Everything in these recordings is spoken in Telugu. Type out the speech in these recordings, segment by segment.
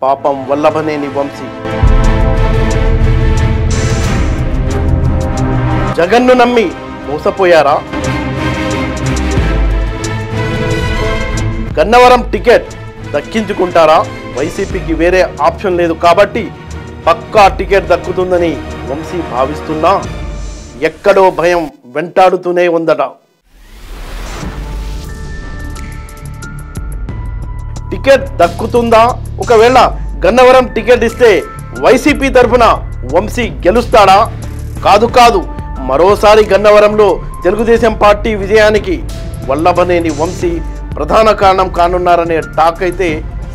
పాపం వల్లభనేని వంశీ జగన్ను నమ్మి మోసపోయారా? గన్నవరం టికెట్ దక్కించుకుంటారా? వైసీపీకి వేరే ఆప్షన్ లేదు కాబట్టి పక్కా టికెట్ దక్కుతుందని వంశీ భావిస్తున్నా ఎక్కడో భయం వెంటాడుతూనే ఉందట. టికెట్ దక్కుతుందా? ఒకవేళ గన్నవరం టికెట్ ఇస్తే వైసీపీ తరఫున వంశీ గెలుస్తాడా? కాదు, మరోసారి గన్నవరంలో తెలుగుదేశం పార్టీ విజయానికి వల్లభనేని వంశీ ప్రధాన కారణం కానున్నారనే టాక్ అయితే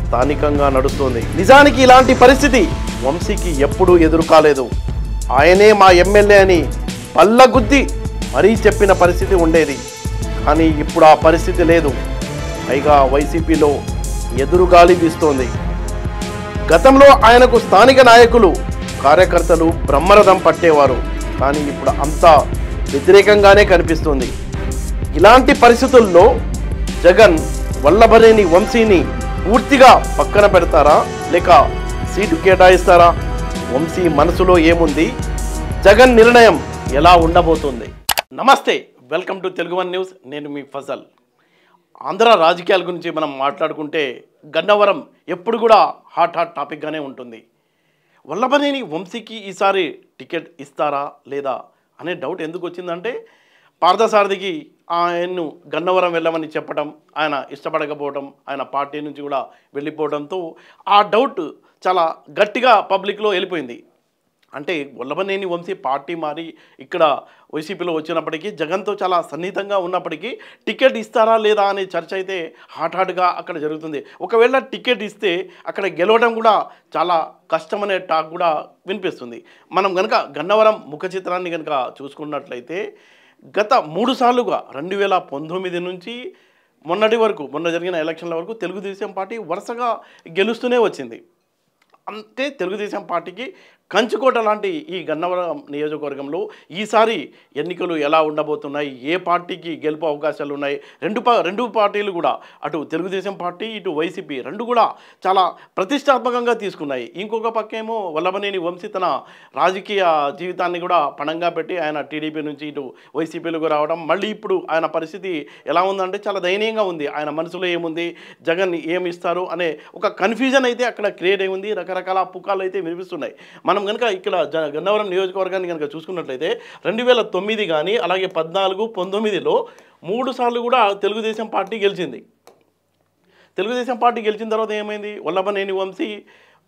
స్థానికంగా నడుస్తోంది. నిజానికి ఇలాంటి పరిస్థితి వంశీకి ఎప్పుడూ ఎదురు కాలేదు. ఆయనే మా ఎమ్మెల్యే అని పల్లగుద్ది మరీ చెప్పిన పరిస్థితి ఉండేది. కానీ ఇప్పుడు ఆ పరిస్థితి లేదు. పైగా వైసీపీలో ఎదురుగాలి వీస్తోంది. గతంలో ఆయనకు స్థానిక నాయకులు కార్యకర్తలు బ్రహ్మరథం పట్టేవారు. కానీ ఇప్పుడు అంతా వ్యతిరేకంగానే కనిపిస్తుంది. ఇలాంటి పరిస్థితుల్లో జగన్ వల్లభనేని వంశీని పూర్తిగా పక్కన పెడతారా లేక సీటు కేటాయిస్తారా? వంశీ మనసులో ఏముంది? జగన్ నిర్ణయం ఎలా ఉండబోతుంది? నమస్తే, welcome to Telugu one news. నేను మీ ఫజల్. ఆంధ్ర రాజకీయాల గురించి మనం మాట్లాడుకుంటే గన్నవరం ఎప్పుడు కూడా హాట్ టాపిక్గానే ఉంటుంది. వల్లభనేని వంశీకి ఈసారి టికెట్ ఇస్తారా లేదా అనే డౌట్ ఎందుకు వచ్చిందంటే, పార్థసారథికి ఆయన్ను గన్నవరం వెళ్ళమని చెప్పడం, ఆయన ఇష్టపడకపోవడం, ఆయన పార్టీ నుంచి కూడా వెళ్ళిపోవడంతో ఆ డౌట్ చాలా గట్టిగా పబ్లిక్లో వెళ్ళిపోయింది. అంటే వల్లభనేని వంశీ పార్టీ మారి ఇక్కడ వైసీపీలో వచ్చినప్పటికీ జగన్తో చాలా సన్నిహితంగా ఉన్నప్పటికీ టికెట్ ఇస్తారా లేదా అనే చర్చ అయితే హాట్గా అక్కడ జరుగుతుంది. ఒకవేళ టికెట్ ఇస్తే అక్కడ గెలవడం కూడా చాలా కష్టమనే టాక్ కూడా వినిపిస్తుంది. మనం కనుక గన్నవరం ముఖ చిత్రాన్ని కనుక చూసుకున్నట్లయితే గత 3 సార్లుగా 2019 నుంచి మొన్న జరిగిన ఎలక్షన్ల వరకు తెలుగుదేశం పార్టీ వరుసగా గెలుస్తూనే వచ్చింది. అంటే తెలుగుదేశం పార్టీకి కంచుకోట లాంటి ఈ గన్నవరం నియోజకవర్గంలో ఈసారి ఎన్నికలు ఎలా ఉండబోతున్నాయి, ఏ పార్టీకి గెలుపు అవకాశాలు ఉన్నాయి? రెండు పార్టీలు కూడా, అటు తెలుగుదేశం పార్టీ ఇటు వైసీపీ రెండు కూడా చాలా ప్రతిష్టాత్మకంగా తీసుకున్నాయి. ఇంకొక పక్కేమో వల్లభనేని వంశీ తన రాజకీయ జీవితాన్ని కూడా పణంగా పెట్టి ఆయన టీడీపీ నుంచి ఇటు వైసీపీలకు రావడం, మళ్ళీ ఇప్పుడు ఆయన పరిస్థితి ఎలా ఉందంటే చాలా దయనీయంగా ఉంది. ఆయన మనసులో ఏముంది, జగన్ ఏమి ఇస్తారు అనే ఒక కన్ఫ్యూజన్ అయితే అక్కడ క్రియేట్ అయి ఉంది. రకరకాల పుకాలు అయితే వినిపిస్తున్నాయి. మనం కనుక ఇక్కడ గన్నవరం నియోజకవర్గాన్ని కనుక చూసుకున్నట్లయితే 2009 కానీ అలాగే 14, 19లో 3 సార్లు కూడా తెలుగుదేశం పార్టీ గెలిచింది. తెలుగుదేశం పార్టీ గెలిచిన తర్వాత ఏమైంది? వల్లభనేని వంశీ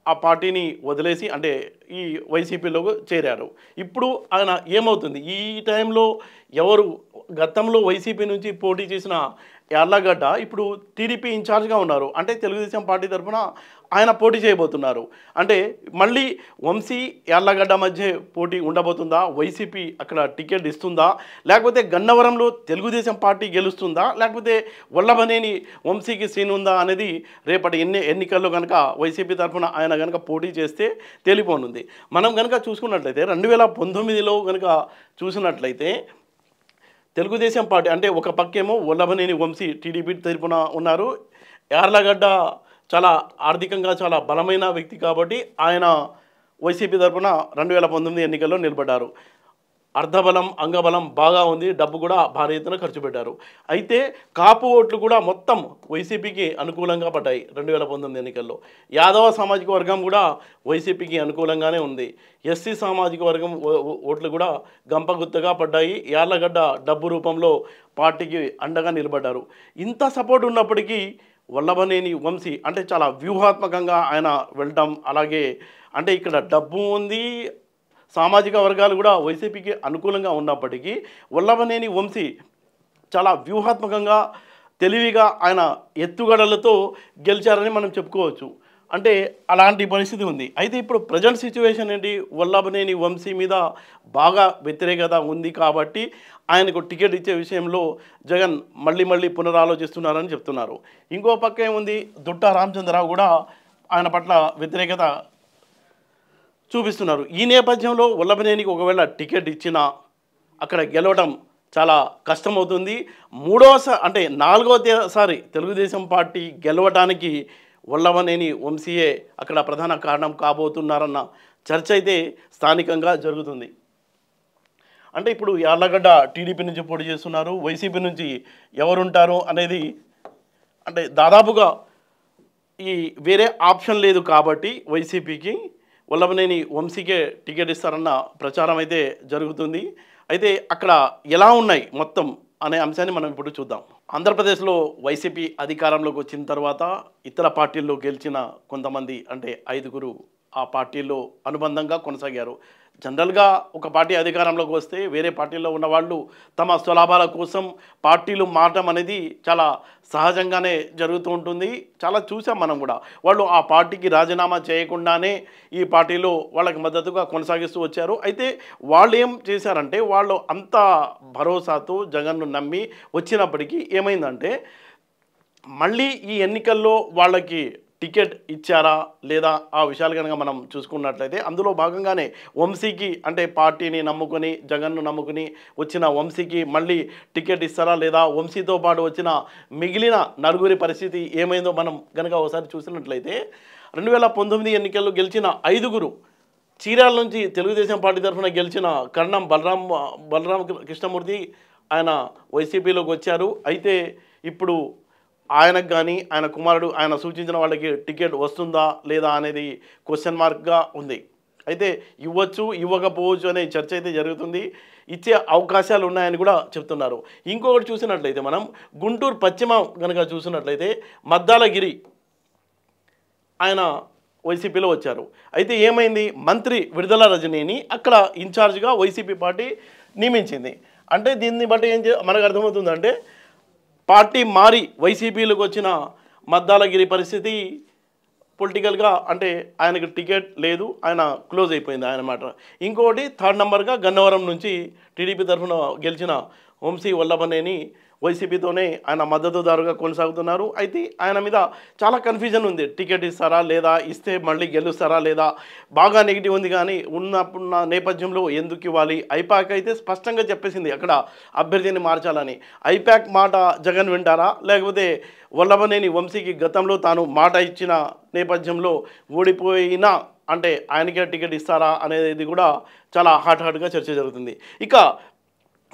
ఆ పార్టీని వదిలేసి అంటే ఈ వైసీపీలో చేరారు. ఇప్పుడు ఆయన ఏమవుతుంది? ఈ టైంలో ఎవరు గతంలో వైసీపీ నుంచి పోటీ చేసిన యార్లగడ్డ ఇప్పుడు టీడీపీ ఇన్ఛార్జ్గా ఉన్నారు. అంటే తెలుగుదేశం పార్టీ తరఫున ఆయన పోటీ చేయబోతున్నారు. అంటే మళ్ళీ వంశీ యార్లగడ్డ మధ్య పోటీ ఉండబోతుందా? వైసీపీ అక్కడ టికెట్ ఇస్తుందా? లేకపోతే గన్నవరంలో తెలుగుదేశం పార్టీ గెలుస్తుందా? లేకపోతే వల్లభనేని వంశీకి సీన్ ఉందా అనేది రేపటి ఎన్నికల్లో కనుక వైసీపీ తరఫున ఆయన కనుక పోటీ చేస్తే తేలిపోనుంది. మనం కనుక చూసుకున్నట్లయితే 2019లో కనుక చూసినట్లయితే తెలుగుదేశం పార్టీ అంటే ఒక పక్కేమో వల్లభనేని వంశీ టీడీపీ తరఫున ఉన్నారు. యార్లగడ్డ చాలా ఆర్థికంగా చాలా బలమైన వ్యక్తి కాబట్టి ఆయన వైసీపీ తరఫున 2019 ఎన్నికల్లో నిలబడ్డారు. అర్ధబలం అంగబలం బాగా ఉంది, డబ్బు కూడా భారీ ఎత్తున ఖర్చు పెట్టారు. అయితే కాపు ఓట్లు కూడా మొత్తం వైసీపీకి అనుకూలంగా పడ్డాయి 2019 ఎన్నికల్లో. యాదవ సామాజిక వర్గం కూడా వైసీపీకి అనుకూలంగానే ఉంది. ఎస్సీ సామాజిక వర్గం ఓట్లు కూడా గంపగుత్తగా పడ్డాయి. యార్లగడ్డ డబ్బు రూపంలో పార్టీకి అండగా నిలబడ్డారు. ఇంత సపోర్ట్ ఉన్నప్పటికీ వల్లభనేని వంశీ అంటే చాలా వ్యూహాత్మకంగా ఆయన వెళ్ళటం, అలాగే అంటే ఇక్కడ డబ్బు ఉంది, సామాజిక వర్గాలు కూడా వైసీపీకి అనుకూలంగా ఉన్నప్పటికీ వల్లభనేని వంశీ చాలా వ్యూహాత్మకంగా తెలివిగా ఆయన ఎత్తుగడలతో గెలిచారని మనం చెప్పుకోవచ్చు. అంటే అలాంటి పరిస్థితి ఉంది. అయితే ఇప్పుడు ప్రజెంట్ సిచ్యువేషన్ ఏంటి? వల్లభనేని వంశీ మీద బాగా వ్యతిరేకత ఉంది కాబట్టి ఆయనకు టికెట్ ఇచ్చే విషయంలో జగన్ మళ్ళీ పునరాలోచిస్తున్నారని చెప్తున్నారు. ఇంకో పక్క ఏముంది? దుట్ట రామచంద్రరావు కూడా ఆయన పట్ల వ్యతిరేకత చూపిస్తున్నారు. ఈ నేపథ్యంలో వల్లభనేనికి ఒకవేళ టికెట్ ఇచ్చినా అక్కడ గెలవడం చాలా కష్టమవుతుంది. 4వసారి తెలుగుదేశం పార్టీ గెలవడానికి వల్లభనేని వంశీయే అక్కడ ప్రధాన కారణం కాబోతున్నారన్న చర్చ అయితే స్థానికంగా జరుగుతుంది. అంటే ఇప్పుడు యార్లగడ్డ టీడీపీ నుంచి పోటీ చేస్తున్నారు, వైసీపీ నుంచి ఎవరుంటారు అనేది అంటే దాదాపుగా ఈ వేరే ఆప్షన్ లేదు కాబట్టి వైసీపీకి వల్లభనేని వంశీకే టికెట్ ఇస్తారన్న ప్రచారం అయితే జరుగుతుంది. అయితే అక్కడ ఎలా ఉన్నాయి మొత్తం అనే అంశాన్ని మనం ఇప్పుడు చూద్దాం. ఆంధ్రప్రదేశ్లో వైసీపీ అధికారంలోకి వచ్చిన తర్వాత ఇతర పార్టీల్లో గెలిచిన కొంతమంది అంటే 5గురు ఆ పార్టీల్లో అనుబంధంగా కొనసాగారు. జనరల్గా ఒక పార్టీ అధికారంలోకి వస్తే వేరే పార్టీలో ఉన్న వాళ్ళు తమ స్వలాభాల కోసం పార్టీలు మారటం అనేది చాలా సహజంగానే జరుగుతూ ఉంటుంది. చాలా చూసాం మనం కూడా. వాళ్ళు ఆ పార్టీకి రాజీనామా చేయకుండానే ఈ పార్టీలో వాళ్ళకి మద్దతుగా కొనసాగిస్తూ వచ్చారు. అయితే వాళ్ళు ఏం చేశారంటే వాళ్ళు అంత భరోసాతో జగన్ను నమ్మి వచ్చినప్పటికీ ఏమైందంటే మళ్ళీ ఈ ఎన్నికల్లో వాళ్ళకి టికెట్ ఇచ్చారా లేదా ఆ విషయాలు కనుక మనం చూసుకున్నట్లయితే అందులో భాగంగానే వంశీకి అంటే పార్టీని నమ్ముకొని జగన్ను నమ్ముకుని వచ్చిన వంశీకి మళ్ళీ టికెట్ ఇస్తారా లేదా వంశీతో పాటు వచ్చిన మిగిలిన నలుగురి పరిస్థితి ఏమైందో మనం కనుక ఒకసారి చూసినట్లయితే 2019 ఎన్నికల్లో గెలిచిన 5గురు చీరాల నుంచి తెలుగుదేశం పార్టీ తరఫున గెలిచిన కర్ణం బలరాం కృష్ణమూర్తి ఆయన వైసీపీలోకి వచ్చారు. అయితే ఇప్పుడు ఆయనకు కానీ ఆయన కుమారుడు ఆయన సూచించిన వాళ్ళకి టికెట్ వస్తుందా లేదా అనేది క్వశ్చన్ మార్క్గా ఉంది. అయితే ఇవ్వచ్చు ఇవ్వకపోవచ్చు అనే చర్చ అయితే జరుగుతుంది. ఇచ్చే అవకాశాలు ఉన్నాయని కూడా చెప్తున్నారు. ఇంకొకటి చూసినట్లయితే మనం గుంటూరు పశ్చిమ కనుక చూసినట్లయితే మద్దాలగిరి ఆయన వైసీపీలో వచ్చారు. అయితే ఏమైంది మంత్రి విడుదల రజనీని అక్కడ ఇన్ఛార్జ్గా వైసీపీ పార్టీ నియమించింది. అంటే దీన్ని బట్టి మనకు అర్థమవుతుందంటే పార్టీ మారి వైసీపీలోకి వచ్చిన మద్దాలగిరి పరిస్థితి పొలిటికల్గా అంటే ఆయనకు టికెట్ లేదు, ఆయన క్లోజ్ అయిపోయింది ఆయన మాట. ఇంకొకటి 3rd నెంబర్గా గన్నవరం నుంచి టీడీపీ తరఫున గెలిచిన వంశీ వల్లభనేని వైసీపీతోనే ఆయన మద్దతుదారుగా కొనసాగుతున్నారు. అయితే ఆయన మీద చాలా కన్ఫ్యూజన్ ఉంది. టికెట్ ఇస్తారా లేదా, ఇస్తే మళ్ళీ గెలుస్తారా లేదా, బాగా నెగిటివ్ ఉంది. కానీ ఉన్నప్పుడున్న నేపథ్యంలో ఎందుకు ఇవ్వాలి? ఐపాక్ అయితే స్పష్టంగా చెప్పేసింది అక్కడ అభ్యర్థిని మార్చాలని. ఐపాక్ మాట జగన్ వింటారా లేకపోతే వల్లభనేని వంశీకి గతంలో తాను మాట ఇచ్చిన నేపథ్యంలో ఓడిపోయినా అంటే ఆయనకే టికెట్ ఇస్తారా అనేది కూడా చాలా హాట్గా చర్చ జరుగుతుంది. ఇక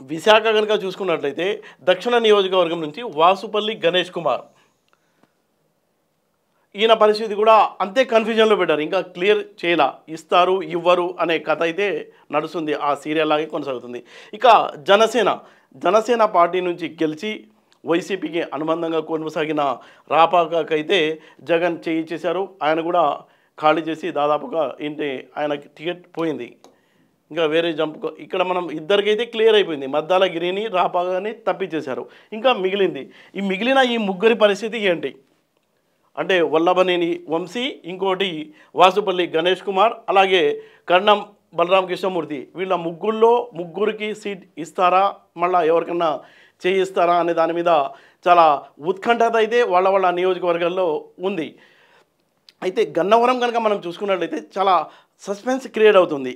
విశాఖ కనుక చూసుకున్నట్లయితే దక్షిణ నియోజకవర్గం నుంచి వాసుపల్లి గణేష్ కుమార్ ఈయన పరిస్థితి కూడా అంతే కన్ఫ్యూజన్లో పెట్టారు. ఇంకా క్లియర్ చేయలా, ఇస్తారు ఇవ్వరు అనే కథ అయితే నడుస్తుంది. ఆ సీరియల్ లాగే కొనసాగుతుంది. ఇక జనసేన పార్టీ నుంచి గెలిచి వైసీపీకి అనుబంధంగా కొనసాగిన రాపాకైతే జగన్ చేయించేశారు. ఆయన కూడా ఖాళీ చేసి దాదాపుగా ఇంటి ఆయనకి టికెట్ పోయింది. ఇంకా వేరే జంప్ ఇక్కడ మనం ఇద్దరికైతే క్లియర్ అయిపోయింది. మద్దాలగిరిని రాపాగాని తప్పించేశారు. ఇంకా మిగిలిన ఈ ముగ్గురి పరిస్థితి ఏంటి అంటే వల్లభనేని వంశీ, ఇంకోటి వాసుపల్లి గణేష్ కుమార్, అలాగే కర్ణం బలరాం కృష్ణమూర్తి. వీళ్ళ ముగ్గురికి సీట్ ఇస్తారా మళ్ళీ ఎవరికన్నా చేయిస్తారా అనే దాని మీద చాలా ఉత్కంఠత అయితే వాళ్ళ నియోజకవర్గాల్లో ఉంది. అయితే గన్నవరం కనుక మనం చూసుకున్నట్లయితే చాలా సస్పెన్స్ క్రియేట్ అవుతుంది.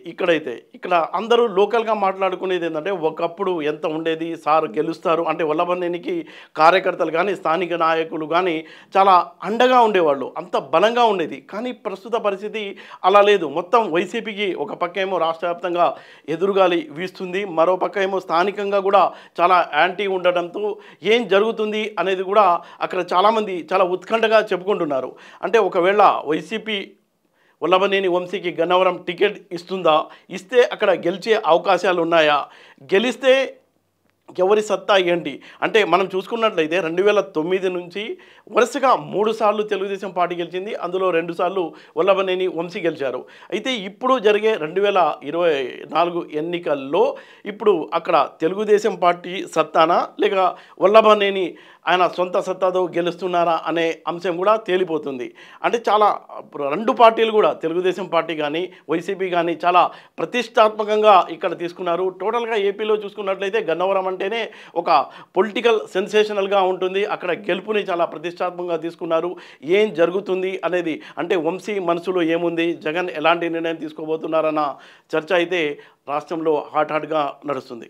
ఇక్కడ అందరూ లోకల్గా మాట్లాడుకునేది ఏంటంటే ఒకప్పుడు ఎంత ఉండేది, సార్ గెలుస్తారు అంటే వల్లభనేనికి కార్యకర్తలు కానీ స్థానిక నాయకులు కానీ చాలా అండగా ఉండేవాళ్ళు, అంత బలంగా ఉండేది. కానీ ప్రస్తుత పరిస్థితి అలా లేదు. మొత్తం వైసీపీకి ఒక పక్క ఏమో రాష్ట్ర వ్యాప్తంగా ఎదురుగాలి వీస్తుంది, మరో పక్క ఏమో స్థానికంగా కూడా చాలా యాంటీ ఉండడంతో ఏం జరుగుతుంది అనేది కూడా అక్కడ చాలామంది చాలా ఉత్కంఠగా చెప్పుకుంటున్నారు. అంటే ఒకవేళ వైసీపీ వల్లభనేని వంశీకి గన్నవరం టికెట్ ఇస్తుందా, ఇస్తే అక్కడ గెలిచే అవకాశాలు ఉన్నాయా, గెలిస్తే ఎవరి సత్తా ఏంటి అంటే మనం చూసుకున్నట్లయితే 2009 నుంచి వరుసగా 3 సార్లు తెలుగుదేశం పార్టీ గెలిచింది. అందులో 2 సార్లు వల్లభనేని వంశీ గెలిచారు. అయితే ఇప్పుడు జరిగే 2024 ఎన్నికల్లో ఇప్పుడు అక్కడ తెలుగుదేశం పార్టీ సత్తానా లేక వల్లభనేని ఆయన సొంత సత్తాతో గెలుస్తున్నారా అనే అంశం కూడా తేలిపోతుంది. అంటే చాలా 2 పార్టీలు కూడా తెలుగుదేశం పార్టీ కానీ వైసీపీ కానీ చాలా ప్రతిష్టాత్మకంగా ఇక్కడ తీసుకున్నారు. టోటల్గా ఏపీలో చూసుకున్నట్లయితే గన్నవరం అంటేనే ఒక పొలిటికల్ సెన్సేషనల్గా ఉంటుంది. అక్కడ గెలుపుని చాలా ప్రతిష్టాత్మకంగా తీసుకున్నారు. ఏం జరుగుతుంది అనేది అంటే వంశీ మనసులో ఏముంది, జగన్ ఎలాంటి నిర్ణయం తీసుకోబోతున్నారన్న చర్చ అయితే రాష్ట్రంలో హాట్గా నడుస్తుంది.